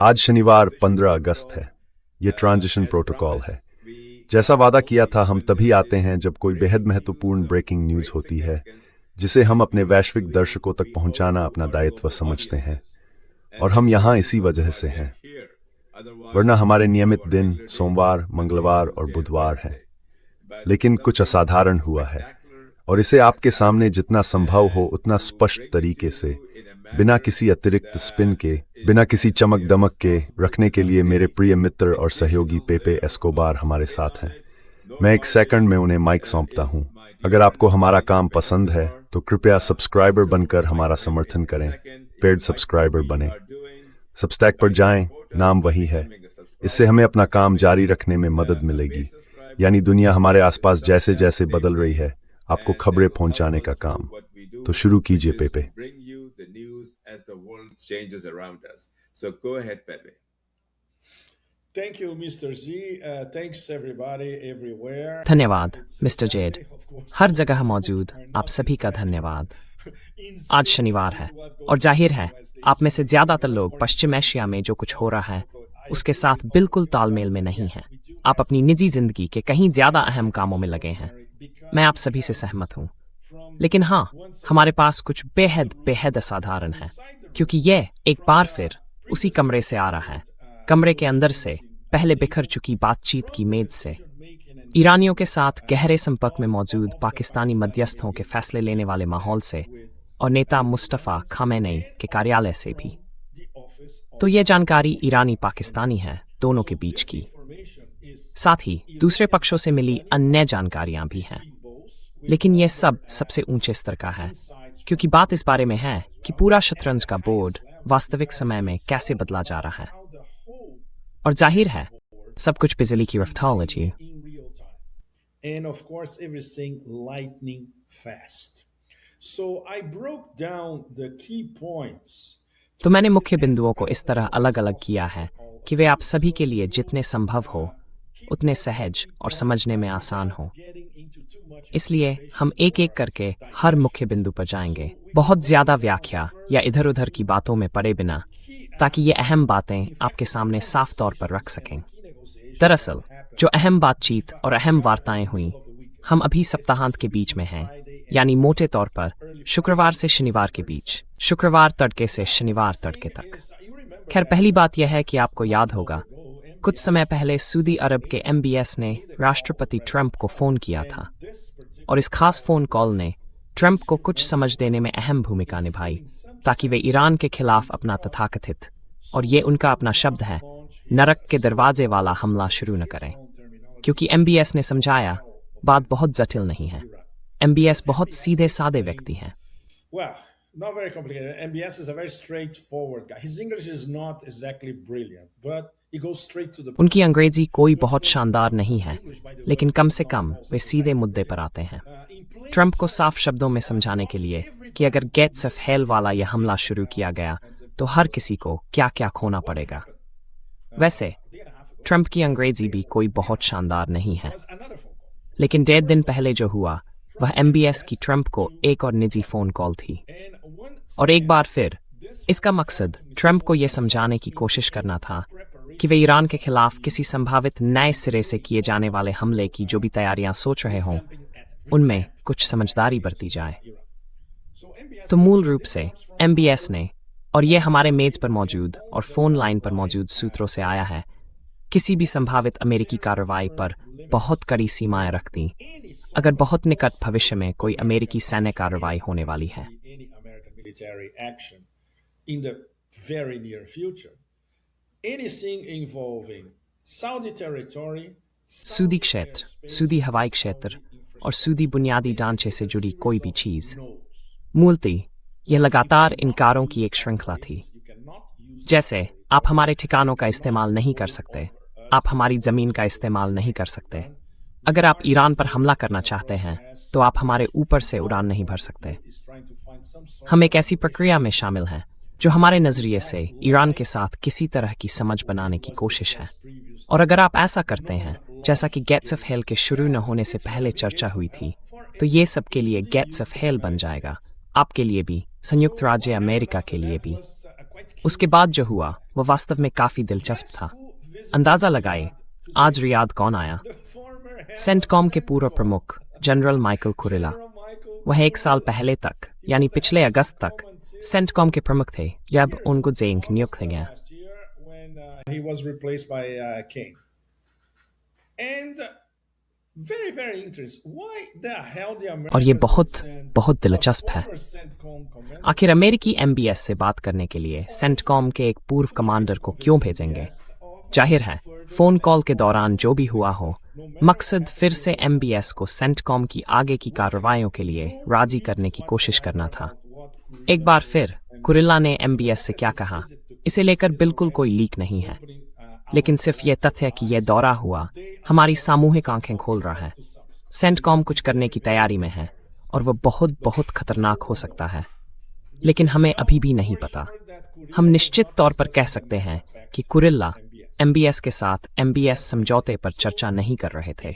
आज शनिवार 15 अगस्त है। ये ट्रांजिशन प्रोटोकॉल है। जैसा वादा किया था, हम तभी आते हैं जब कोई बेहद महत्वपूर्ण ब्रेकिंग न्यूज़ होती है, जिसे हम अपने वैश्विक दर्शकों तक पहुंचाना अपना दायित्व समझते हैं। और हम यहाँ इसी वजह से हैं, वरना हमारे नियमित दिन सोमवार, मंगलवार और बुधवार हैं। लेकिन कुछ असाधारण हुआ है, और इसे आपके सामने जितना संभव हो उतना स्पष्ट तरीके से, बिना किसी अतिरिक्त स्पिन के, बिना किसी चमक दमक के रखने के लिए मेरे प्रिय मित्र और सहयोगी पेपे एस्कोबार हमारे साथ हैं। मैं एक सेकंड में उन्हें माइक सौंपता हूं। अगर आपको हमारा काम पसंद है तो कृपया सब्सक्राइबर बनकर हमारा समर्थन करें। पेड सब्सक्राइबर बने, सबस्टैक पर जाएं, नाम वही है। इससे हमें अपना काम जारी रखने में मदद मिलेगी, यानी दुनिया हमारे आसपास जैसे जैसे बदल रही है, आपको खबरें पहुंचाने का काम। तो शुरू कीजिए पेपे। धन्यवाद मिस्टर जेड। हर जगह मौजूद आप सभी का धन्यवाद। आज शनिवार है और जाहिर है आप में से ज्यादातर लोग पश्चिम एशिया में जो कुछ हो रहा है उसके साथ बिल्कुल तालमेल में नहीं हैं। आप अपनी निजी जिंदगी के कहीं ज्यादा अहम कामों में लगे हैं। मैं आप सभी से सहमत हूं। लेकिन हाँ, हमारे पास कुछ बेहद बेहद असाधारण है, क्योंकि यह एक बार फिर उसी कमरे से आ रहा है, कमरे के अंदर से, पहले बिखर चुकी बातचीत की मेज से, ईरानियों के साथ गहरे संपर्क में मौजूद पाकिस्तानी मध्यस्थों के फैसले लेने वाले माहौल से, और नेता मुस्तफा खामेनी के कार्यालय से भी। तो यह जानकारी ईरानी पाकिस्तानी है, दोनों के बीच की। साथ ही दूसरे पक्षों से मिली अन्य जानकारियां भी हैं। लेकिन यह सब सबसे ऊंचे स्तर का है, क्योंकि बात इस बारे में है कि पूरा शतरंज का बोर्ड वास्तविक समय में कैसे बदला जा रहा है। और जाहिर है सब कुछ बिजली की रफ्तार लगी। And of course everything lightning fast. So I broke down the key points. तो मैंने मुख्य बिंदुओं को इस तरह अलग अलग किया है कि वे आप सभी के लिए जितने संभव हो उतने सहज और समझने में आसान हो। इसलिए हम एक एक करके हर मुख्य बिंदु पर जाएंगे, बहुत ज्यादा व्याख्या या इधर उधर की बातों में पड़े बिना, ताकि ये अहम बातें आपके सामने साफ तौर पर रख सकें। दरअसल जो अहम बातचीत और अहम वार्ताएं हुई, हम अभी सप्ताहांत के बीच में हैं, यानी मोटे तौर पर शुक्रवार से शनिवार के बीच, शुक्रवार तड़के से शनिवार तड़के तक। खैर, पहली बात यह है कि आपको याद होगा कुछ समय पहले सऊदी अरब के MBS ने राष्ट्रपति ट्रंप को फोन किया था, और इस खास फोन कॉल ने ट्रंप को कुछ समझ देने में अहम भूमिका निभाई, ताकि वे ईरान के खिलाफ अपना तथाकथित, और ये उनका अपना शब्द है, नरक के दरवाजे वाला हमला शुरू न करें। क्योंकि MBS ने समझाया बात बहुत जटिल नहीं है। MBS बहुत सीधे सादे व्यक्ति हैं। Well, not very complicated. MBS is a very straightforward guy. His English is not exactly brilliant, but he goes straight to the point. उनकी अंग्रेजी कोई बहुत शानदार नहीं है, लेकिन कम से कम वे सीधे मुद्दे पर आते हैं। ट्रंप को साफ शब्दों में समझाने के लिए कि अगर गेट्स ऑफ हेल वाला यह हमला शुरू किया गया तो हर किसी को क्या क्या खोना पड़ेगा। वैसे ट्रंप की अंग्रेजी भी कोई बहुत शानदार नहीं है, लेकिन 1.5 दिन पहले जो हुआ वह MBS की ट्रंप को एक और निजी फोन कॉल थी। और एक बार फिर इसका मकसद ट्रंप को यह समझाने की कोशिश करना था कि वे ईरान के खिलाफ किसी संभावित नए सिरे से किए जाने वाले हमले की जो भी तैयारियां सोच रहे हों, उनमें कुछ समझदारी बरती जाए। तो मूल रूप से MBS ने, और यह हमारे मेज पर मौजूद और फोन लाइन पर मौजूद सूत्रों से आया है, किसी भी संभावित अमेरिकी कार्रवाई पर बहुत कड़ी सीमाएं रख दी अगर बहुत निकट भविष्य में कोई अमेरिकी सैन्य कार्रवाई होने वाली है। सूदी क्षेत्र, सूदी हवाई क्षेत्र और सूदी बुनियादी ढांचे से जुड़ी कोई भी चीज, मूलतः यह लगातार इनकारों की एक श्रृंखला थी। जैसे आप हमारे ठिकानों का इस्तेमाल नहीं कर सकते, आप हमारी जमीन का इस्तेमाल नहीं कर सकते। अगर आप ईरान पर हमला करना चाहते हैं तो आप हमारे ऊपर से उड़ान नहीं भर सकते। हम एक ऐसी प्रक्रिया में शामिल हैं जो हमारे नजरिए से ईरान के साथ किसी तरह की समझ बनाने की कोशिश है। और अगर आप ऐसा करते हैं, जैसा कि गेट्स ऑफ हेल के शुरू न होने से पहले चर्चा हुई थी, तो ये सब के लिए गेट्स ऑफ हेल बन जाएगा, आपके लिए भी, संयुक्त राज्य अमेरिका के लिए भी, उसके बाद जो हुआ वो वास्तव में काफी दिलचस्प था। अंदाजा लगाए आज रियाद कौन आया। सेंटकॉम के पूर्व प्रमुख जनरल माइकल कुरिला। वह 1 साल पहले तक यानी पिछले अगस्त तक सेंटकॉम के प्रमुख थे जब उनको जेंग नियुक्त किया गया। He was replaced by King. And very, very interesting. Why the hell the Americans और ये बहुत send बहुत दिलचस्प है। former CENTCOM commander आखिर अमेरिकी एमबीएस से बात करने के लिए सेंटकॉम के एक पूर्व कमांडर को क्यों भेजेंगे? जाहिर है फोन कॉल के दौरान जो भी हुआ हो, मकसद फिर से एमबीएस को सेंटकॉम की आगे की कार्रवाइयों के लिए राजी करने की कोशिश करना था। एक बार फिर कुरिल्ला ने एमबीएस से क्या कहा, इसे लेकर बिल्कुल कोई लीक नहीं है, लेकिन सिर्फ ये तथ्य कि यह दौरा हुआ हमारी सामूहिक आंखें खोल रहा है। सेंटकॉम कुछ करने की तैयारी में है और वह बहुत बहुत खतरनाक हो सकता है, लेकिन हमें अभी भी नहीं पता। हम निश्चित तौर पर कह सकते हैं कि कुरिल्ला एमबीएस के साथ एमबीएस समझौते पर चर्चा नहीं कर रहे थे।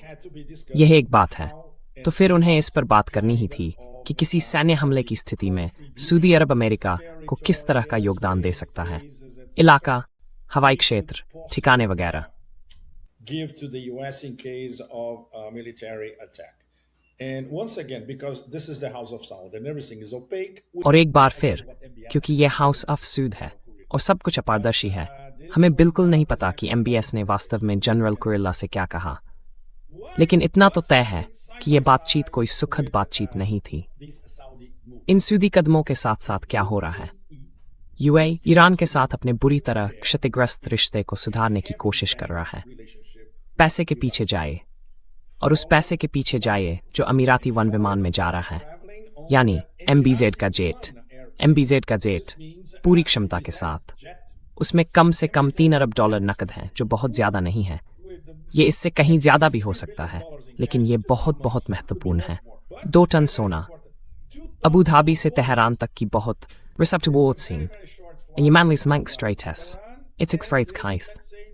यह एक बात है, तो फिर उन्हें इस पर बात करनी ही थी कि किसी सैन्य हमले की स्थिति में सऊदी अरब अमेरिका को किस तरह का योगदान दे सकता है। इलाका, हवाई क्षेत्र, ठिकाने वगैरह। give to the US in case of a military attack. And once again, because this is the House of Saud and everything is opaque. और एक बार फिर क्योंकि यह हाउस ऑफ सूद है और सब कुछ अपारदर्शी है, हमें बिल्कुल नहीं पता कि एमबीएस ने वास्तव में जनरल कुरिल्ला से क्या कहा। लेकिन इतना तो तय है कि यह बातचीत कोई सुखद बातचीत नहीं थी। इन सऊदी कदमों के साथ साथ क्या हो रहा है? यूएई ईरान के साथ अपने बुरी तरह क्षतिग्रस्त रिश्ते को सुधारने की कोशिश कर रहा है। पैसे के पीछे जाए, और उस पैसे के पीछे जाए जो अमीराती वन विमान में जा रहा है, यानी एमबीजेड का जेट पूरी क्षमता के साथ। उसमें कम से कम $3 अरब नकद हैं, जो बहुत ज्यादा नहीं है। ये इससे कहीं ज्यादा भी हो सकता है, लेकिन ये बहुत बहुत महत्वपूर्ण है। 2 टन सोना, अबू धाबी से तेहरान तक की बहुत receptive scene. En je manlies mank straight es. It's exfraid kaith.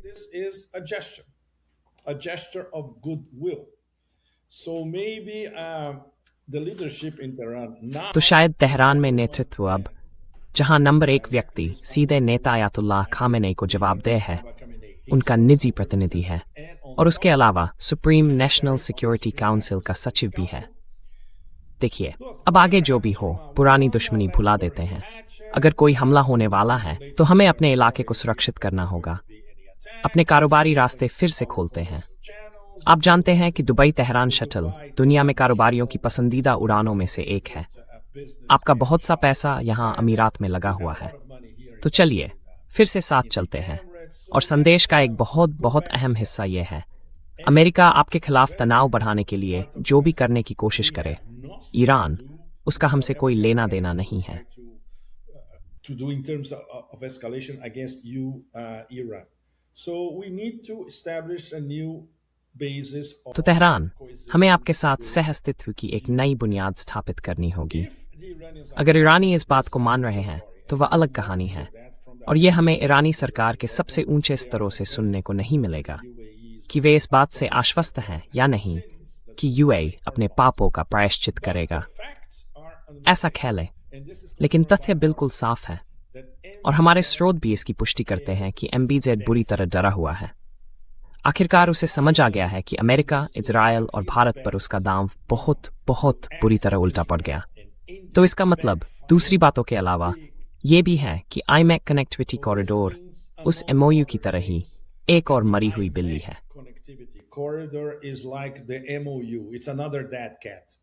This is a gesture of goodwill. So maybe the leadership in Tehran now. तो शायद तेहरान में नेतृत्व अब, जहां नंबर 1 व्यक्ति सीधे नेता आयतुल्लाह खामेनी को जवाबदेह है, उनका निजी प्रतिनिधि है, और उसके अलावा सुप्रीम नेशनल सिक्योरिटी काउंसिल का सचिव भी है। देखिए, अब आगे जो भी हो, पुरानी दुश्मनी भुला देते हैं। अगर कोई हमला होने वाला है तो हमें अपने इलाके को सुरक्षित करना होगा। अपने कारोबारी रास्ते फिर से खोलते हैं। आप जानते हैं कि दुबई तेहरान शटल दुनिया में कारोबारियों की पसंदीदा उड़ानों में से एक है। आपका बहुत सा पैसा यहाँ अमीरात में लगा हुआ है। तो चलिए फिर से साथ चलते हैं। और संदेश का एक बहुत बहुत अहम हिस्सा यह है, अमेरिका आपके खिलाफ तनाव बढ़ाने के लिए जो भी करने की कोशिश करे, ईरान उसका हमसे कोई लेना देना नहीं है। To do in terms of escalation against you, Iran. So we need to establish a new basis of. तो तेहरान, हमें आपके साथ सह अस्तित्व की एक नई बुनियाद स्थापित करनी होगी। अगर ईरानी इस बात को मान रहे हैं तो वह अलग कहानी है, और यह हमें ईरानी सरकार के सबसे ऊंचे स्तरों से सुनने को नहीं मिलेगा कि वे इस बात से आश्वस्त हैं या नहीं कि यूएई अपने पापों का प्रायश्चित करेगा। ऐसा ख्याल है, लेकिन तथ्य बिल्कुल साफ है, और हमारे स्रोत भी इसकी पुष्टि करते हैं कि एमबीजेड बुरी तरह डरा हुआ है। आखिरकार उसे समझ आ गया है कि अमेरिका, इजराइल और भारत पर उसका दांव बहुत बहुत बुरी तरह उल्टा पड़ गया। तो इसका मतलब दूसरी बातों के अलावा ये भी है कि आईमैक कनेक्टिविटी कॉरिडोर उस एमओयू की तरह ही एक और मरी हुई बिल्ली है। Corridor is like the MOU. It's another dead cat.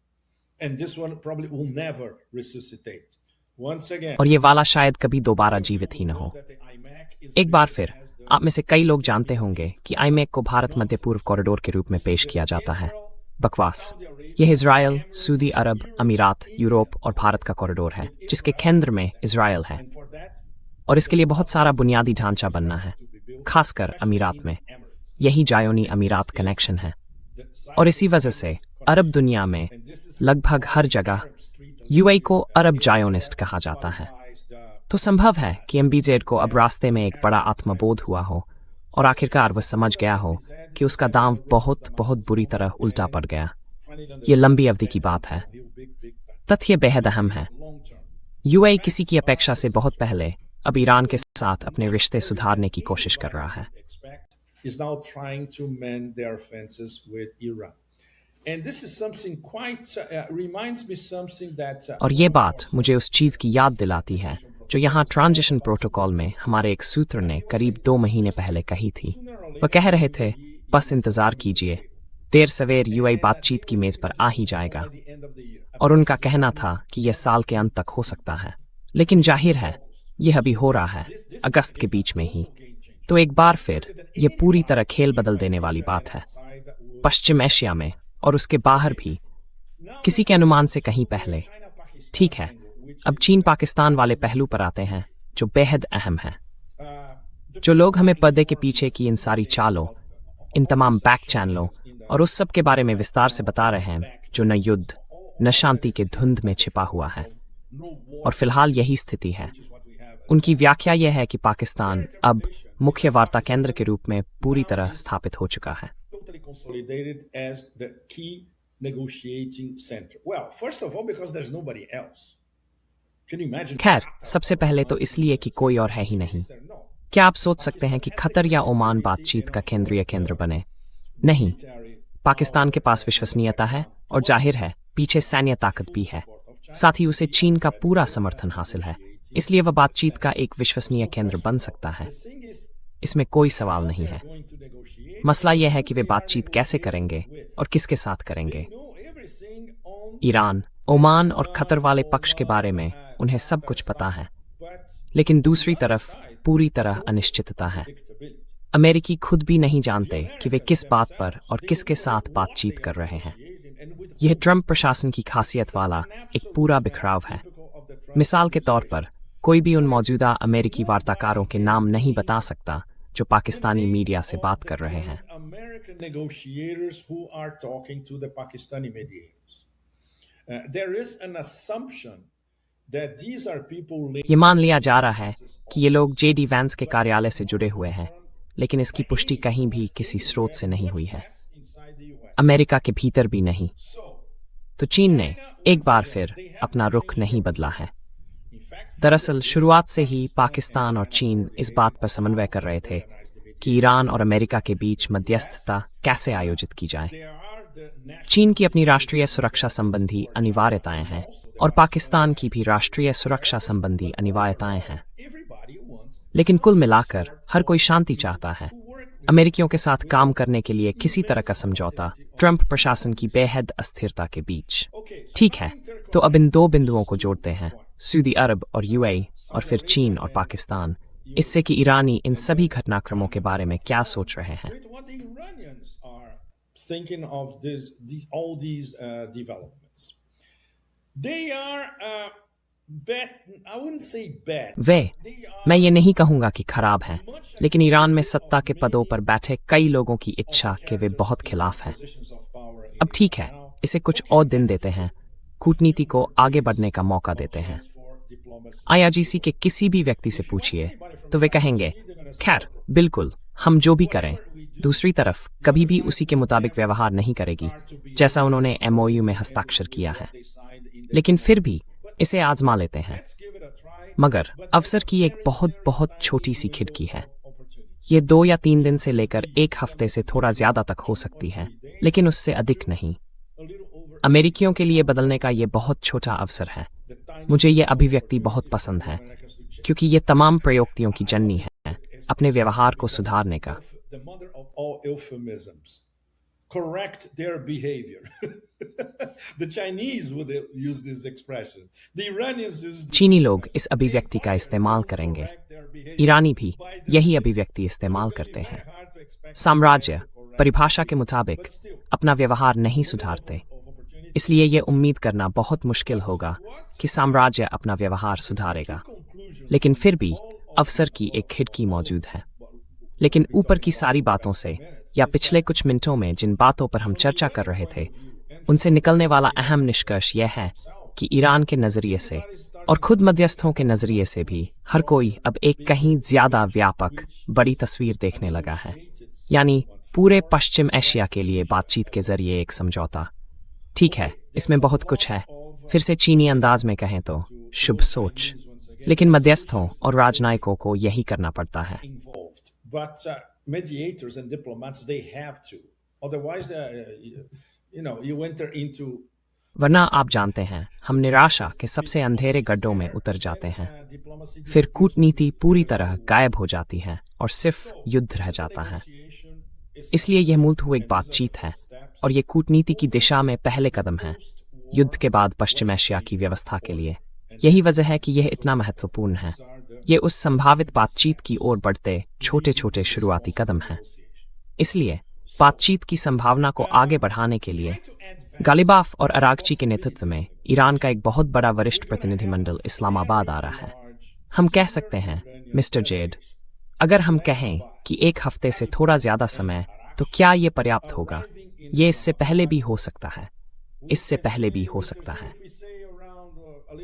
And this one probably will never resuscitate. Once again. और ये वाला शायद कभी दोबारा जीवित ही न हो। एक बार फिर, आप में से कई लोग जानते होंगे कि आईमैक को भारत मध्य पूर्व कॉरिडोर के रूप में पेश किया जाता है। बकवास। यह इजराइल, सऊदी अरब, अमीरात, यूरोप और भारत का कॉरिडोर है, जिसके केंद्र में इजराइल है। और इसके लिए बहुत सारा बुनियादी ढांचा बनना है, खासकर अमीरात में। यही जायोनी अमीरात कनेक्शन है, और इसी वजह से अरब दुनिया में लगभग हर जगह यूएई को अरब जायोनिस्ट कहा जाता है। तो संभव है कि एमबीजेड को अब रास्ते में एक बड़ा आत्मबोध हुआ हो, और आखिरकार वह समझ गया हो कि उसका दांव बहुत बहुत बुरी तरह उल्टा पड़ गया। ये लंबी अवधि की बात है। तथ्य बेहद अहम है। यूएई किसी की अपेक्षा से बहुत पहले अब ईरान के साथ अपने रिश्ते सुधारने की कोशिश कर रहा है। is now trying to mend their fences with Iran. And this is something quite reminds me something that और ये बात मुझे उस चीज़ की याद दिलाती है जो यहाँ ट्रांजिशन प्रोटोकॉल में हमारे एक सूत्र ने करीब 2 महीने पहले कही थी। वह कह रहे थे, बस इंतज़ार कीजिए, देर सवेर यूएई बातचीत की मेज़ पर आ ही जाएगा। और उनका कहना था कि यह साल के अंत तक हो सकता है, लेकिन जाहिर है यह अभी हो रहा है, अगस्त के बीच में ही। तो एक बार फिर यह पूरी तरह खेल बदल देने वाली बात है। पश्चिम एशिया में और उसके बाहर भी, किसी के अनुमान से कहीं पहले। ठीक है, अब चीन पाकिस्तान वाले पहलू पर आते हैं जो बेहद अहम है। जो लोग हमें पर्दे के पीछे की इन सारी चालों, इन तमाम बैक चैनलों और उस सब के बारे में विस्तार से बता रहे हैं जो न युद्ध न शांति के धुंध में छिपा हुआ है, और फिलहाल यही स्थिति है। उनकी व्याख्या यह है कि पाकिस्तान अब मुख्य वार्ता केंद्र के रूप में पूरी तरह स्थापित हो चुका है। totally consolidated as the key negotiating center. Well, first of all, because there's nobody else. Can you imagine? खैर, सबसे पहले तो इसलिए कि कोई और है ही नहीं। क्या आप सोच सकते हैं कि खतर या ओमान बातचीत का केंद्रीय केंद्र बने? नहीं, पाकिस्तान के पास विश्वसनीयता है और जाहिर है पीछे सैन्य ताकत भी है। साथ ही उसे चीन का पूरा समर्थन हासिल है, इसलिए वह बातचीत का एक विश्वसनीय केंद्र बन सकता है। इसमें कोई सवाल नहीं है। मसला यह है कि वे बातचीत कैसे करेंगे और किसके साथ करेंगे। ईरान, ओमान और खतर वाले पक्ष के बारे में उन्हें सब कुछ पता है, लेकिन दूसरी तरफ पूरी तरह अनिश्चितता है। अमेरिकी खुद भी नहीं जानते कि वे किस बात पर और किसके साथ बातचीत कर रहे हैं। यह ट्रंप प्रशासन की खासियत वाला एक पूरा बिखराव है। मिसाल के तौर पर, कोई भी उन मौजूदा अमेरिकी वार्ताकारों के नाम नहीं बता सकता जो पाकिस्तानी मीडिया से बात कर रहे हैं। American negotiators who are talking to the Pakistani mediators. There is an assumption that these are people ये मान लिया जा रहा है कि ये लोग जेडी वैंस के कार्यालय से जुड़े हुए हैं, लेकिन इसकी पुष्टि कहीं भी किसी स्रोत से नहीं हुई है, अमेरिका के भीतर भी नहीं। तो चीन ने एक बार फिर अपना रुख नहीं बदला है। दरअसल शुरुआत से ही पाकिस्तान और चीन इस बात पर समन्वय कर रहे थे कि ईरान और अमेरिका के बीच मध्यस्थता कैसे आयोजित की जाए। चीन की अपनी राष्ट्रीय सुरक्षा संबंधी अनिवार्यताएं हैं और पाकिस्तान की भी राष्ट्रीय सुरक्षा संबंधी अनिवार्यताएं हैं, लेकिन कुल मिलाकर हर कोई शांति चाहता है। अमेरिकियों के साथ काम करने के लिए किसी तरह का समझौता ट्रंप प्रशासन की बेहद अस्थिरता के बीच। ठीक है, तो अब इन 2 बिंदुओं को जोड़ते हैं, सऊदी अरब और यूएई, और फिर चीन और पाकिस्तान, इससे कि ईरानी इन सभी घटनाक्रमों के बारे में क्या सोच रहे हैं। what the Iranians are thinking of all these developments. They are I wouldn't say bad. वे, मैं ये नहीं कहूंगा कि खराब हैं, लेकिन ईरान में सत्ता के पदों पर बैठे कई लोगों की इच्छा के वे बहुत खिलाफ हैं। अब ठीक है, इसे कुछ और दिन देते हैं, कूटनीति को आगे बढ़ने का मौका देते हैं। आईआरजीसी के किसी भी व्यक्ति से पूछिए तो वे कहेंगे, खैर बिल्कुल, हम जो भी करें, दूसरी तरफ कभी भी उसी के मुताबिक व्यवहार नहीं करेगी जैसा उन्होंने एमओयू में हस्ताक्षर किया है, लेकिन फिर भी इसे आजमा लेते हैं। मगर अवसर की एक बहुत बहुत छोटी सी खिड़की है। ये 2 या 3 दिन से लेकर 1 हफ्ते से थोड़ा ज्यादा तक हो सकती है, लेकिन उससे अधिक नहीं। अमेरिकियों के लिए बदलने का ये बहुत छोटा अवसर है। मुझे ये अभिव्यक्ति बहुत पसंद है, क्योंकि ये तमाम प्रयोक्तियों की जननी है अपने व्यवहार को सुधारने का। The mother of all euphemisms. Correct their behavior. The Chinese would use this expression. The Iranians use this. चीनी लोग इस अभिव्यक्ति का इस्तेमाल करेंगे, ईरानी भी यही अभिव्यक्ति इस्तेमाल करते हैं। साम्राज्य परिभाषा के मुताबिक अपना व्यवहार नहीं सुधारते, इसलिए ये उम्मीद करना बहुत मुश्किल होगा कि साम्राज्य अपना व्यवहार सुधारेगा। लेकिन फिर भी अवसर की एक खिड़की मौजूद है। लेकिन ऊपर की सारी बातों से या पिछले कुछ मिनटों में जिन बातों पर हम चर्चा कर रहे थे, उनसे निकलने वाला अहम निष्कर्ष यह है कि ईरान के नजरिए से और खुद मध्यस्थों के नजरिए से भी हर कोई अब एक कहीं ज्यादा व्यापक बड़ी तस्वीर देखने लगा है, यानी पूरे पश्चिम एशिया के लिए बातचीत के जरिए एक समझौता। ठीक है, इसमें बहुत कुछ है। फिर से चीनी अंदाज में कहें तो शुभ सोच। लेकिन मध्यस्थों और राजनयिकों को यही करना पड़ता है। involved. But mediators and diplomats, they have to. Otherwise, you enter into वरना आप जानते हैं, हम निराशा के सबसे अंधेरे गड्ढों में उतर जाते हैं। फिर कूटनीति पूरी तरह गायब हो जाती है और सिर्फ युद्ध रह जाता है। इसलिए यह मूलतः एक बातचीत है और ये कूटनीति की दिशा में पहले कदम है युद्ध के बाद पश्चिम एशिया की व्यवस्था के लिए। यही वजह है कि यह इतना महत्वपूर्ण है। ये उस संभावित बातचीत की ओर बढ़ते छोटे छोटे शुरुआती कदम हैं। इसलिए बातचीत की संभावना को आगे बढ़ाने के लिए गालिबाफ और अरागची के नेतृत्व में ईरान का एक बहुत बड़ा वरिष्ठ प्रतिनिधिमंडल इस्लामाबाद आ रहा है। हम कह सकते हैं, मिस्टर जेड, अगर हम कहें कि एक हफ्ते से थोड़ा ज्यादा समय, तो क्या ये पर्याप्त होगा? ये इससे पहले भी हो सकता है, इससे पहले भी हो सकता है।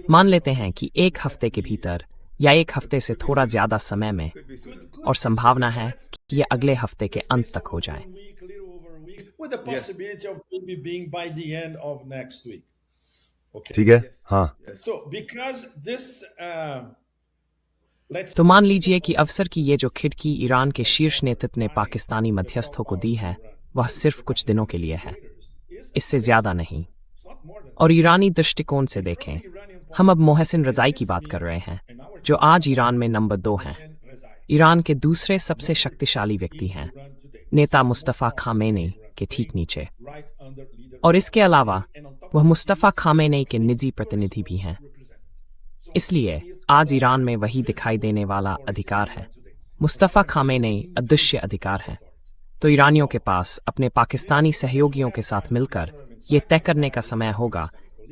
मान लेते हैं कि एक हफ्ते के भीतर या एक हफ्ते से थोड़ा ज्यादा समय में, और संभावना है कि ये अगले हफ्ते के अंत तक हो जाए। with the possibility of maybe being by the end of next week. Okay. ठीक है, हाँ। So because this, let's तो मान लीजिए कि अवसर की ये जो खिड़की ईरान के शीर्ष नेतृत्व ने पाकिस्तानी मध्यस्थों को दी है, वह सिर्फ कुछ दिनों के लिए है, इससे ज्यादा नहीं। और ईरानी दृष्टिकोण से देखें, हम अब मोहसिन रजाई की बात कर रहे हैं, जो आज ईरान में नंबर 2 हैं। ईरान के दूसरे सबसे शक्तिशाली व्यक्ति हैं, नेता मुस्तफ़ा खामेनी के ठीक नीचे। और इसके अलावा वह मुस्तफ़ा खामेनी के निजी प्रतिनिधि भी हैं। इसलिए आज ईरान में वही दिखाई देने वाला अधिकार है। मुस्तफ़ा खामेनी अदृश्य अधिकार है। तो ईरानियों के पास अपने पाकिस्तानी सहयोगियों के साथ मिलकर ये तय करने का समय होगा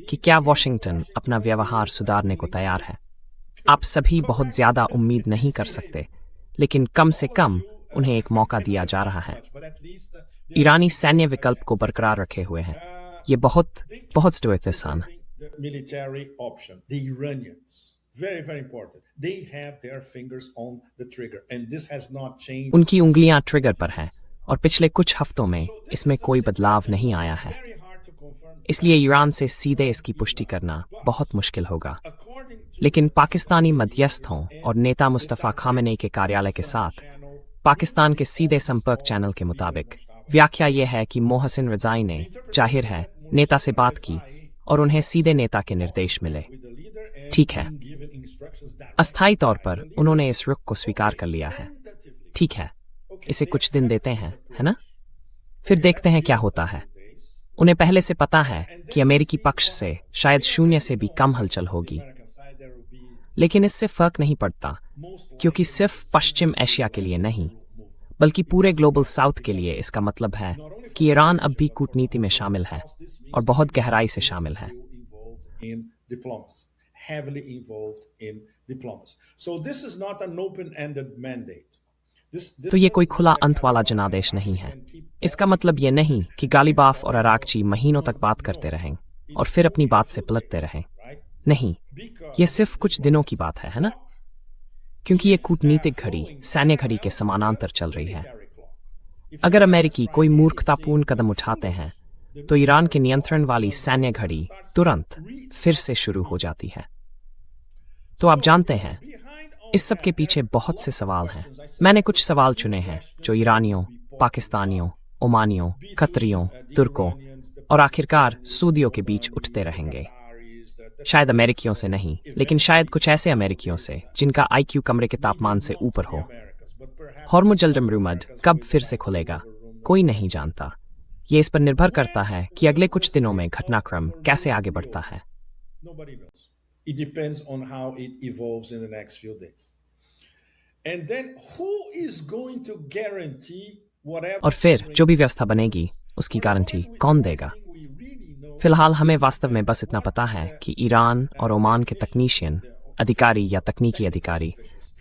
कि क्या वॉशिंगटन अपना व्यवहार सुधारने को तैयार है। आप सभी बहुत ज्यादा उम्मीद नहीं कर सकते, लेकिन कम से कम उन्हें एक मौका दिया जा रहा है। ईरानी सैन्य विकल्प को बरकरार रखे हुए हैं। ये बहुत स्टोइसिज्म है। military option. The Iranians, very, very important. They have their fingers on the trigger, and this has not changed. उनकी उंगलियां ट्रिगर पर हैं और पिछले कुछ हफ्तों में इसमें कोई बदलाव नहीं आया है। Very hard to confirm. इसलिए ईरान से सीधे इसकी पुष्टि करना बहुत मुश्किल होगा। लेकिन पाकिस्तानी मध्यस्थों और नेता मुस्तफ़ा खामेनी के कार्यालय के साथ पाकिस्तान के सीधे संपर्क चैनल के मुताबिक व्याख्या यह है कि मोहसिन रजाई ने जाहिर है नेता से बात की और उन्हें सीधे नेता के निर्देश मिले। ठीक है, अस्थायी तौर पर उन्होंने इस रुख को स्वीकार कर लिया है। ठीक है, इसे कुछ दिन देते हैं, है ना? फिर देखते हैं क्या होता है। उन्हें पहले से पता है कि अमेरिकी पक्ष से शायद 0 से भी कम हलचल होगी, लेकिन इससे फर्क नहीं पड़ता, क्योंकि सिर्फ पश्चिम एशिया के लिए नहीं, बल्कि पूरे ग्लोबल साउथ के लिए इसका मतलब है कि ईरान अब भी कूटनीति में शामिल है और बहुत गहराई से शामिल है। In diplomacy, heavily involved in diplomacy. So this is not an open-ended mandate. तो ये कोई खुला अंत वाला जनादेश नहीं है। इसका मतलब ये नहीं कि गालिबाफ और अरागची महीनों तक बात करते रहें और फिर अपनी बात से पलटते रहें। नहीं, ये सिर्फ कुछ दिनों की बात है ना? क्योंकि ये कूटनीतिक घड़ी सैन्य घड़ी के समानांतर चल रही है। अगर अमेरिकी कोई मूर्खतापूर्ण कदम उठाते हैं, तो ईरान के नियंत्रण वाली सैन्य घड़ी तुरंत फिर से शुरू हो जाती है। तो आप जानते हैं, इस सब के पीछे बहुत से सवाल हैं। मैंने कुछ सवाल चुने हैं जो ईरानियों, पाकिस्तानियों, ओमानियों, कतरियों, तुर्कों और आखिरकार सऊदियों के बीच उठते रहेंगे। शायद अमेरिकियों से नहीं, लेकिन शायद कुछ ऐसे अमेरिकियों से जिनका IQ कमरे के तापमान से ऊपर हो। हॉर्मुज़ अल-रमद कब फिर से खुलेगा, कोई नहीं जानता। ये इस पर निर्भर करता है कि अगले कुछ दिनों में घटनाक्रम कैसे आगे बढ़ता है। Nobody knows. It depends on how it evolves in the next few days. And then who is going to guarantee whatever? और फिर जो भी व्यवस्था बनेगी, उसकी गारंटी कौन देगा? फिलहाल हमें वास्तव में बस इतना पता है कि ईरान और ओमान के तकनीशियन अधिकारी या तकनीकी अधिकारी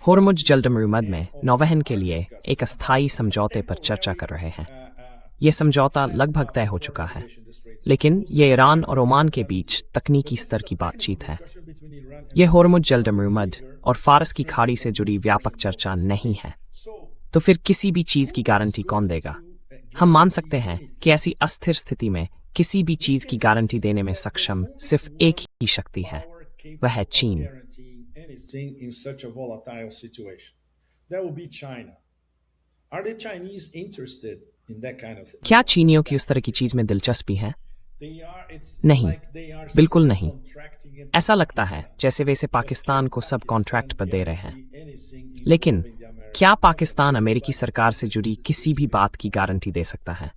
हॉर्मुज़ अल-रमद में नौवहन के लिए एक अस्थायी समझौते पर चर्चा कर रहे हैं। ये समझौता लगभग तय हो चुका है, लेकिन ये ईरान और ओमान के बीच तकनीकी स्तर की बातचीत है। ये हॉर्मुज़ अल-रमद और फारस की खाड़ी से जुड़ी व्यापक चर्चा नहीं है। तो फिर किसी भी चीज की गारंटी कौन देगा? हम मान सकते हैं कि ऐसी अस्थिर स्थिति में किसी भी चीज की गारंटी देने में सक्षम सिर्फ एक ही शक्ति है, वह है चीन। anything in such a volatile situation. That will be China. Are the Chinese interested in that kind of thing? क्या चीनियों की उस तरह की चीज में दिलचस्पी है? नहीं, बिल्कुल नहीं। ऐसा लगता है जैसे वे इसे पाकिस्तान को सब कॉन्ट्रैक्ट पर दे रहे हैं। लेकिन क्या पाकिस्तान अमेरिकी सरकार से जुड़ी किसी भी बात की गारंटी दे सकता है?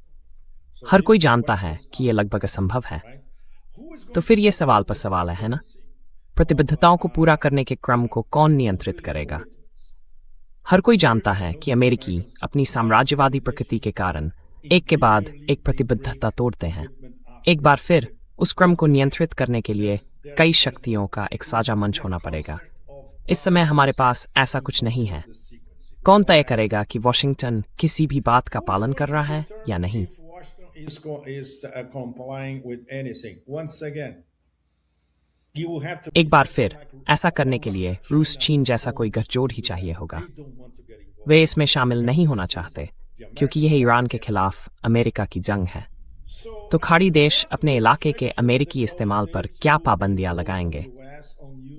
हर कोई जानता है कि यह लगभग असंभव है। तो फिर यह सवाल पर सवाल है ना? प्रतिबद्धताओं को पूरा करने के क्रम को कौन नियंत्रित करेगा? हर कोई जानता है कि अमेरिकी अपनी साम्राज्यवादी प्रकृति के कारण एक के बाद एक प्रतिबद्धता तोड़ते हैं। एक बार फिर उस क्रम को नियंत्रित करने के लिए कई शक्तियों का एक साझा मंच होना पड़ेगा। इस समय हमारे पास ऐसा कुछ नहीं है। कौन तय करेगा कि वॉशिंगटन किसी भी बात का पालन कर रहा है या नहीं? एक बार फिर ऐसा करने के लिए रूस चीन जैसा कोई गठजोड़ ही चाहिए होगा। वे इसमें शामिल नहीं होना चाहते क्योंकि यह ईरान के खिलाफ अमेरिका की जंग है। तो खाड़ी देश अपने इलाके के अमेरिकी इस्तेमाल पर क्या पाबंदियां लगाएंगे?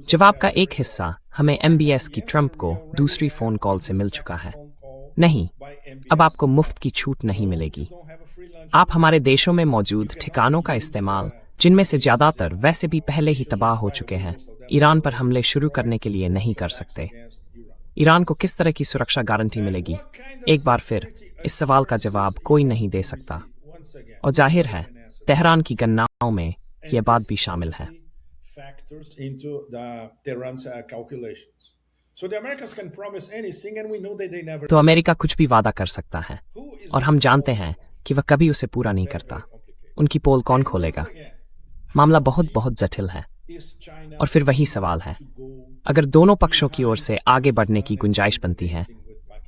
जवाब का एक हिस्सा हमें MBS की ट्रंप को दूसरी फोन कॉल से मिल चुका है। नहीं, अब आपको मुफ्त की छूट नहीं मिलेगी। आप हमारे देशों में मौजूद ठिकानों का इस्तेमाल, जिनमें से ज्यादातर वैसे भी पहले ही तबाह हो चुके हैं, ईरान पर हमले शुरू करने के लिए नहीं कर सकते। ईरान को किस तरह की सुरक्षा गारंटी मिलेगी? एक बार फिर इस सवाल का जवाब कोई नहीं दे सकता। और जाहिर है तेहरान की गणनाओं में यह बात भी शामिल है। तो अमेरिका कुछ भी वादा कर सकता है और हम जानते हैं कि वह कभी उसे पूरा नहीं करता। उनकी पोल कौन खोलेगा? मामला बहुत बहुत जटिल है। और फिर वही सवाल है, अगर दोनों पक्षों की ओर से आगे बढ़ने की गुंजाइश बनती है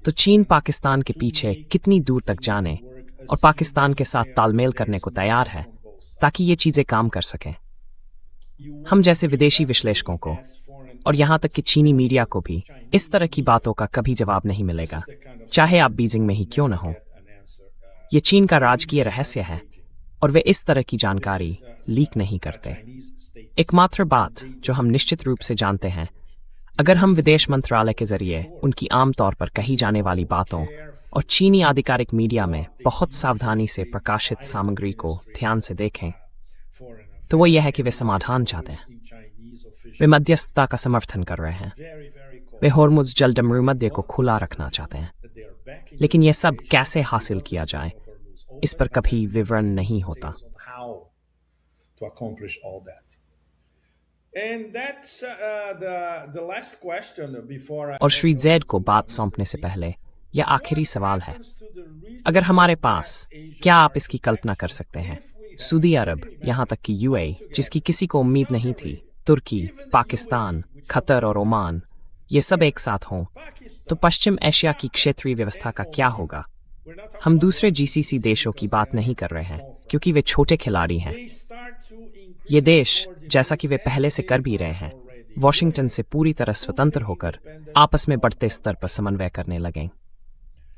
तो चीन पाकिस्तान के पीछे कितनी दूर तक जाने और पाकिस्तान के साथ तालमेल करने को तैयार है ताकि ये चीजें काम कर सकें। हम जैसे विदेशी विश्लेषकों को और यहां तक कि चीनी मीडिया को भी इस तरह की बातों का कभी जवाब नहीं मिलेगा, चाहे आप बीजिंग में ही क्यों न हो। ये चीन का राजकीय रहस्य है और वे इस तरह की जानकारी लीक नहीं करते। एकमात्र बात जो हम निश्चित रूप से जानते हैं, अगर हम विदेश मंत्रालय के जरिए उनकी आमतौर पर कही जाने वाली बातों और चीनी आधिकारिक मीडिया में बहुत सावधानी से प्रकाशित सामग्री को ध्यान से देखें, तो वो यह है कि वे समाधान चाहते हैं। वे मध्यस्थता का समर्थन कर रहे हैं। वे होर्मुज जलडमरूमध्य को खुला रखना चाहते हैं। लेकिन यह सब कैसे हासिल किया जाए, इस पर कभी विवरण नहीं होता। और श्री जैद को बात सौंपने से पहले यह आखिरी सवाल है, अगर हमारे पास, क्या आप इसकी कल्पना कर सकते हैं, सऊदी अरब, यहां तक कि UAE, जिसकी किसी को उम्मीद नहीं थी, तुर्की, पाकिस्तान, खतर और ओमान, ये सब एक साथ हों, तो पश्चिम एशिया की क्षेत्रीय व्यवस्था का क्या होगा? हम दूसरे GCC देशों की बात नहीं कर रहे हैं क्योंकि वे छोटे खिलाड़ी हैं। ये देश, जैसा कि वे पहले से कर भी रहे हैं, वॉशिंगटन से पूरी तरह स्वतंत्र होकर आपस में बढ़ते स्तर पर समन्वय करने लगें।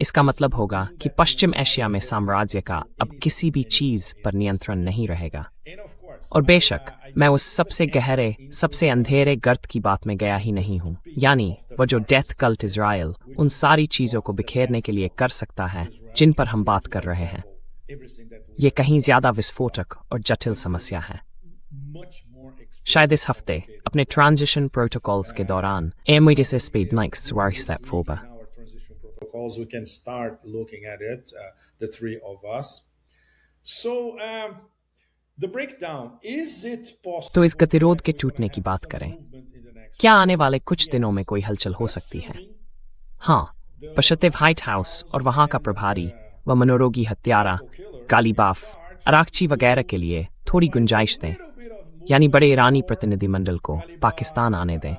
इसका मतलब होगा कि पश्चिम एशिया में साम्राज्य का अब किसी भी चीज पर नियंत्रण नहीं रहेगा। और बेशक मैं उस सबसे गहरे, सबसे अंधेरे गर्त की बात में गया ही नहीं हूं, यानी वह जो डेथ कल्ट इजराइल उन सारी चीजों को बिखेरने के लिए कर सकता है जिन पर हम बात कर रहे हैं। ये कहीं ज्यादा विस्फोटक और जटिल समस्या है। शायद इस हफ्ते अपने ट्रांजिशन प्रोटोकॉल्स के दौरान we can start looking at it, the three of us. So the breakdown, is it possible? तो इस गतिरोध के टूटने की बात करें, क्या आने वाले कुछ दिनों में कोई हलचल हो सकती है? हाँ, बशर्ते व्हाइट हाउस और वहां का प्रभारी व मनोरोगी हत्यारा गालिबाफ, अराकची वगैरह के लिए थोड़ी गुंजाइश दें, यानी बड़े ईरानी प्रतिनिधिमंडल को पाकिस्तान आने दें,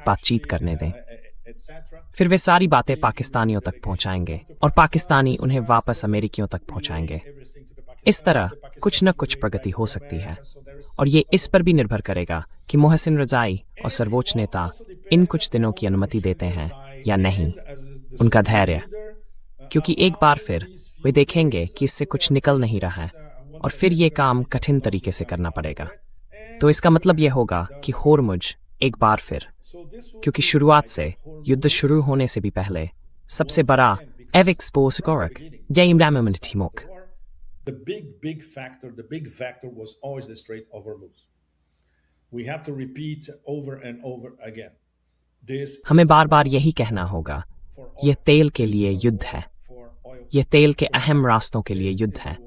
बातचीत करने दें। फिर वे सारी बातें पाकिस्तानियों तक पहुंचाएंगे और पाकिस्तानी उन्हें वापस अमेरिकियों तक पहुंचाएंगे। इस तरह कुछ न कुछ प्रगति हो सकती है और ये इस पर भी निर्भर करेगा कि मोहसिन रजाई और सर्वोच्च नेता इन कुछ दिनों की अनुमति देते हैं या नहीं। उनका धैर्य, क्योंकि एक बार फिर वे देखेंगे कि इससे कुछ निकल नहीं रहा है और फिर ये काम कठिन तरीके से करना पड़ेगा। तो इसका मतलब यह होगा कि होर्मुज एक बार फिर, क्योंकि शुरुआत से, युद्ध शुरू होने से भी पहले, सबसे बड़ा evexposikorik Game Timok. The big factor was always the Strait of Hormuz. We have to repeat over and over again. हमें बार बार यही कहना होगा, यह तेल के लिए युद्ध है, यह तेल के अहम रास्तों के लिए युद्ध है,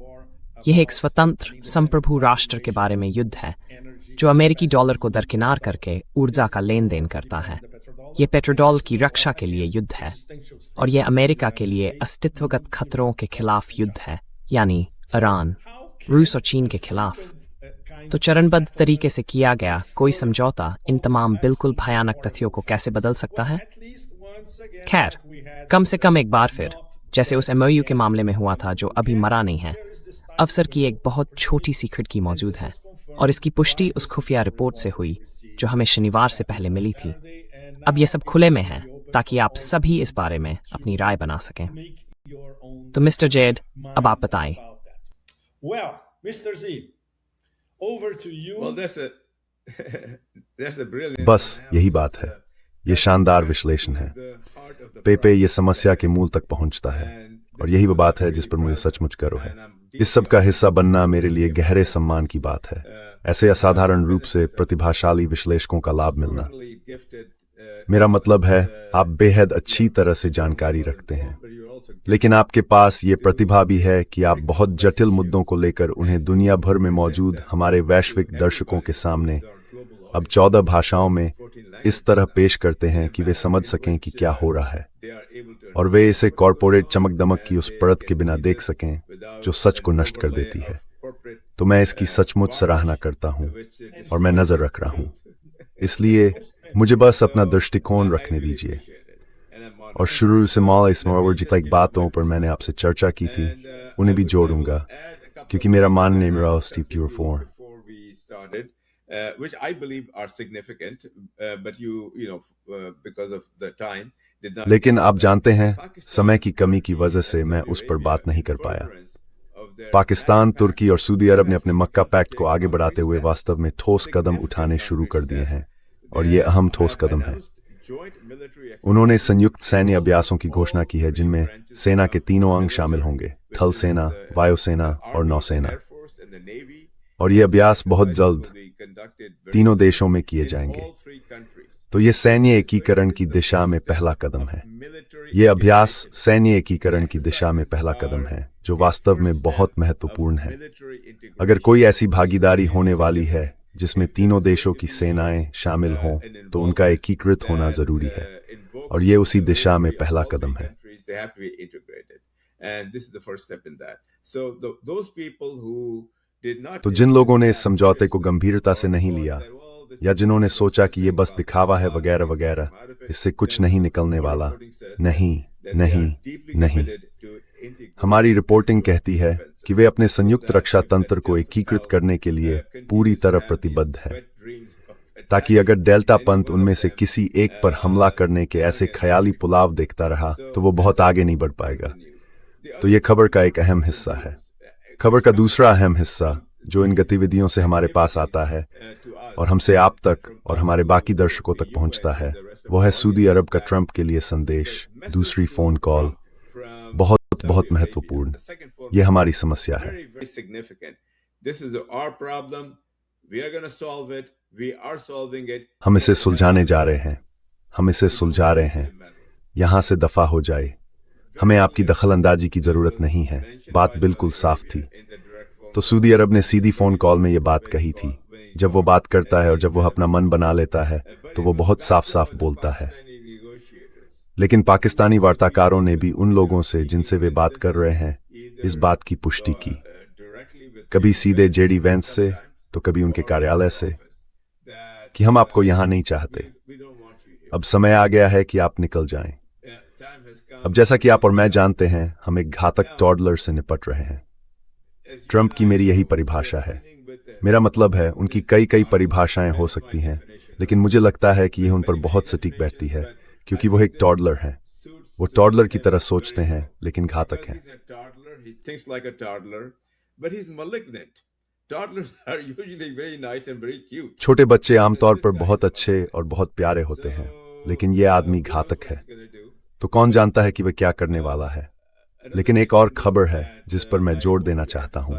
यह एक स्वतंत्र संप्रभु राष्ट्र के बारे में युद्ध है, जो अमेरिकी डॉलर को दरकिनार करके ऊर्जा का लेन देन करता है। यह पेट्रोडॉल की रक्षा के लिए युद्ध है, और यह अमेरिका के लिए अस्तित्वगत खतरों के खिलाफ युद्ध है, यानी ईरान, रूस और चीन के खिलाफ। तो चरणबद्ध तरीके से किया गया कोई समझौता इन तमाम बिल्कुल भयानक तथ्यों को कैसे बदल सकता है? खैर, कम से कम एक बार फिर, जैसे उस एमओयू के मामले में हुआ था जो अभी मरा नहीं है, अवसर की एक बहुत छोटी सी खिड़की मौजूद है, और इसकी पुष्टि उस खुफिया रिपोर्ट से हुई जो हमें शनिवार से पहले मिली थी। अब ये सब खुले में है ताकि आप सभी इस बारे में अपनी राय बना सकें। तो मिस्टर जेड, अब आप बताएं। Well, Mr. Z, over to you. Well, that's a brilliant. बस यही बात है। ये शानदार विश्लेषण है। पेपे ये समस्या के मूल तक पहुंचता है, और यही वो बात है जिस पर मुझे सचमुच गर्व है। इस सब का हिस्सा बनना मेरे लिए गहरे सम्मान की बात है। ऐसे असाधारण रूप से प्रतिभाशाली विश्लेषकों का लाभ मिलना। मेरा मतलब है, आप बेहद अच्छी तरह से जानकारी रखते हैं, लेकिन आपके पास ये प्रतिभा भी है कि आप बहुत जटिल मुद्दों को लेकर उन्हें दुनिया भर में मौजूद हमारे वैश्विक दर्शकों के सामने अब 14 भाषाओं में इस तरह पेश करते हैं कि वे समझ सकें कि क्या हो रहा है, और वे इसे कॉरपोरेट चमक दमक की उस परत के बिना देख सकें जो सच को नष्ट कर देती है। तो मैं इसकी सचमुच सराहना करता हूं, और मैं नजर रख रहा हूं। इसलिए मुझे बस अपना दृष्टिकोण रखने दीजिए। और शुरू से जितनी बातों पर मैंने आपसे चर्चा की थी, उन्हें भी जोड़ूंगा, क्योंकि मेरा मानने में Steve प्यूरफोर, which I believe are significant, but because of the time, did not. लेकिन आप जानते हैं, समय की कमी की वजह से मैं उस पर बात नहीं कर पाया। पाकिस्तान, तुर्की और सऊदी अरब ने अपने मक्का पैक्ट को आगे बढ़ाते हुए वास्तव में ठोस कदम उठाने शुरू कर दिए हैं, और ये अहम ठोस कदम है। उन्होंने संयुक्त सैन्य अभ्यासों की घोषणा की है, जिनमें सेना के तीनों अंग शामिल होंगे, थल सेना, वायुसेना और नौसेना। और ये अभ्यास बहुत जल्द तीनों देशों में किए जाएंगे। तो ये सैन्य एकीकरण की दिशा में पहला कदम है। ये अभ्यास सैन्य एकीकरण की दिशा में पहला कदम है, जो वास्तव में बहुत महत्वपूर्ण है। अगर कोई ऐसी भागीदारी होने वाली है जिसमें तीनों देशों की सेनाएं शामिल हों, तो उनका एकीकृत होना जरूरी है, और ये उसी दिशा में पहला कदम है। तो जिन लोगों ने इस समझौते को गंभीरता से नहीं लिया, या जिन्होंने सोचा कि ये बस दिखावा है वगैरह वगैरह, इससे कुछ नहीं निकलने वाला, नहीं नहीं नहीं। हमारी रिपोर्टिंग कहती है कि वे अपने संयुक्त रक्षा तंत्र को एकीकृत करने के लिए पूरी तरह प्रतिबद्ध है, ताकि अगर डेल्टा पंथ उनमें से किसी एक पर हमला करने के ऐसे ख्याली पुलाव देखता रहा, तो वो बहुत आगे नहीं बढ़ पाएगा। तो ये खबर का एक अहम हिस्सा है। खबर का दूसरा अहम हिस्सा जो इन गतिविधियों से हमारे पास आता है और हमसे आप तक और हमारे बाकी दर्शकों तक पहुंचता है, वो है सऊदी अरब का ट्रंप के लिए संदेश, दूसरी फोन कॉल। बहुत बहुत महत्वपूर्ण, ये हमारी समस्या है। हम इसे सुलझाने जा रहे हैं, हम इसे सुलझा रहे हैं। यहां से दफा हो जाए, हमें आपकी दखलंदाजी की जरूरत नहीं है। बात बिल्कुल साफ थी। तो सऊदी अरब ने सीधी फोन कॉल में ये बात कही थी। जब वो बात करता है और जब वो अपना मन बना लेता है, तो वो बहुत साफ साफ बोलता है। लेकिन पाकिस्तानी वार्ताकारों ने भी उन लोगों से जिनसे वे बात कर रहे हैं, इस बात की पुष्टि की, कभी सीधे जेडी वेंस से, तो कभी उनके कार्यालय से, कि हम आपको यहां नहीं चाहते। अब समय आ गया है कि आप निकल जाएं। अब जैसा कि आप और मैं जानते हैं, हम एक घातक टॉडलर से निपट रहे हैं। ट्रंप की मेरी यही परिभाषा है। मेरा मतलब है, उनकी कई कई परिभाषाएं हो सकती हैं, लेकिन मुझे लगता है कि यह उन पर बहुत सटीक बैठती है, क्योंकि वो एक टॉडलर हैं। वो टॉडलर की तरह सोचते हैं, लेकिन घातक हैं। toddlers are usually very nice and very cute. छोटे बच्चे आमतौर पर बहुत अच्छे और बहुत प्यारे होते हैं, लेकिन ये आदमी घातक है। तो कौन जानता है कि वह क्या करने वाला है। लेकिन एक और खबर है जिस पर मैं जोर देना चाहता हूं।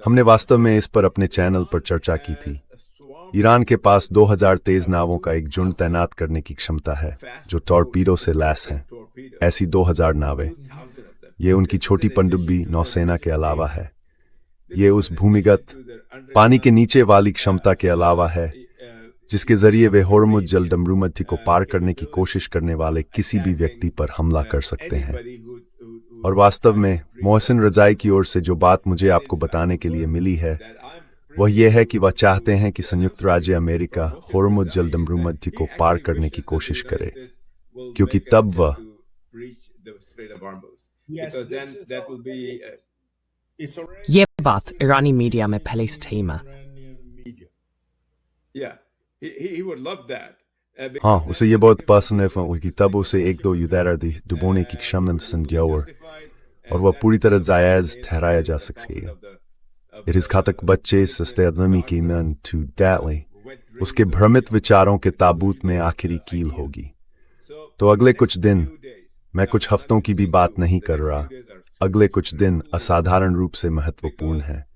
हमने वास्तव में इस पर अपने चैनल पर चर्चा की थी। ईरान के पास 2000 तेज नावों का एक झुंड तैनात करने की क्षमता है जो टॉर्पीडो से लैस हैं। ऐसी 2000 नावें, ये उनकी छोटी पनडुब्बी नौसेना के अलावा है। ये उस भूमिगत पानी के नीचे वाली क्षमता के अलावा है जिसके जरिए वे होर्मुज जलडमरूमध्य को पार करने की कोशिश करने वाले किसी भी व्यक्ति पर हमला कर सकते हैं। और वास्तव में मोहसिन रजाई की ओर से जो बात मुझे आपको बताने के लिए मिली है वह यह है कि वह चाहते हैं कि संयुक्त राज्य अमेरिका होर्मुज जलडमरूमध्य को पार करने की कोशिश करे, क्योंकि तब वह ये बात ईरानी मीडिया में पहले से थी मत। हाँ, उसे ये बहुत पसंद है कि तब उसे 1-2 युद्धर डुबोने की क्षमता संजोर और वह पूरी तरह जायज ठहराया जा सकेगा। इस घातक बच्चे सस्ते आदमी की मन टू डैली उसके भ्रमित विचारों के ताबूत में आखिरी कील होगी। तो अगले कुछ दिन, मैं कुछ हफ्तों की भी बात नहीं कर रहा, अगले कुछ दिन असाधारण रूप से महत्वपूर्ण है,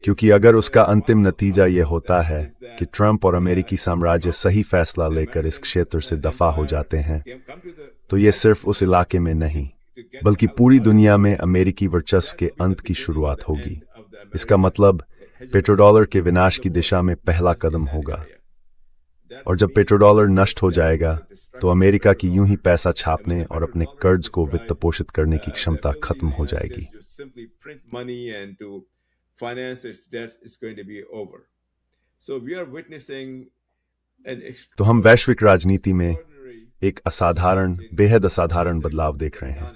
क्योंकि अगर उसका अंतिम नतीजा यह होता है कि ट्रंप और अमेरिकी साम्राज्य सही फैसला लेकर इस क्षेत्र से दफा हो जाते हैं, तो यह सिर्फ उस इलाके में नहीं बल्कि पूरी दुनिया में अमेरिकी वर्चस्व के अंत की शुरुआत होगी। इसका मतलब पेट्रोडॉलर के विनाश की दिशा में पहला कदम होगा। और जब पेट्रोडॉलर नष्ट हो जाएगा तो अमेरिका की यूं ही पैसा छापने और अपने कर्ज को वित्त पोषित करने की क्षमता खत्म हो जाएगी। तो हम वैश्विक राजनीति में एक असाधारण, बेहद असाधारण बदलाव देख रहे हैं।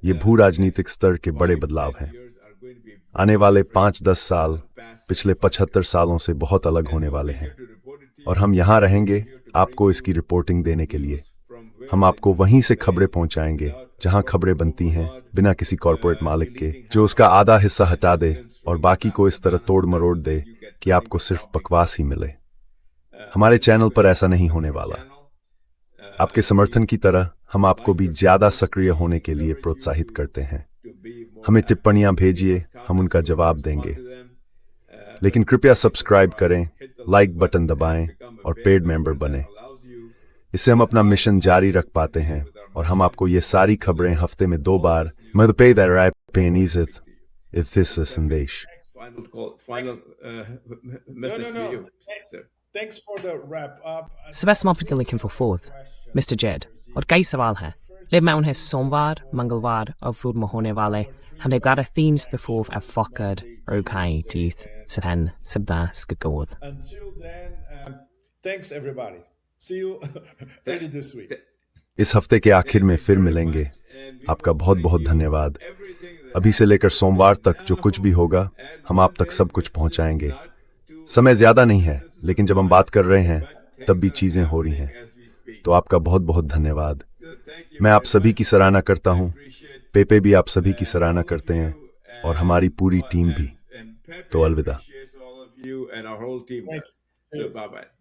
ये भू राजनीतिक स्तर के बड़े बदलाव हैं। आने वाले 5-10 साल पिछले 75 सालों से बहुत अलग होने वाले हैं, और हम यहाँ रहेंगे आपको इसकी रिपोर्टिंग देने के लिए। हम आपको वहीं से खबरें पहुंचाएंगे जहां खबरें बनती हैं, बिना किसी कॉरपोरेट मालिक के जो उसका आधा हिस्सा हटा दे और बाकी को इस तरह तोड़ मरोड़ दे कि आपको सिर्फ बकवास ही मिले। हमारे चैनल पर ऐसा नहीं होने वाला। आपके समर्थन की तरह हम आपको भी ज्यादा सक्रिय होने के लिए प्रोत्साहित करते हैं। हमें टिप्पणियां भेजिए, हम उनका जवाब देंगे। लेकिन कृपया सब्सक्राइब करें, लाइक बटन दबाएं और पेड मेंबर बने। इससे हम अपना मिशन जारी रख पाते हैं और हम आपको ये सारी खबरें हफ्ते में 2 बार संदेश। सुबह समाप्ति के लिए फोर्थ मिस्टर जेड और कई सवाल हैं, लेकिन मैं उन्हें सोमवार, मंगलवार और बुध में होने वाले हमें Garathiens the fourth of Fokkard, Rokai, Teeth, Sirhen, Sibda, Skagorth. Until then, thanks everybody. See you later this week. इस हफ्ते के आखिर में फिर मिलेंगे। आपका बहुत बहुत धन्यवाद। अभी से लेकर सोमवार तक जो कुछ भी होगा हम आप तक सब कुछ पहुंचाएंगे। समय ज्यादा नहीं है, लेकिन जब हम बात कर रहे हैं तब भी चीजें हो रही हैं। तो आपका बहुत बहुत धन्यवाद। मैं आप सभी की सराहना करता हूं। पेपे भी आप सभी की सराहना करते हैं और हमारी पूरी टीम भी। तो अलविदा। Thanks.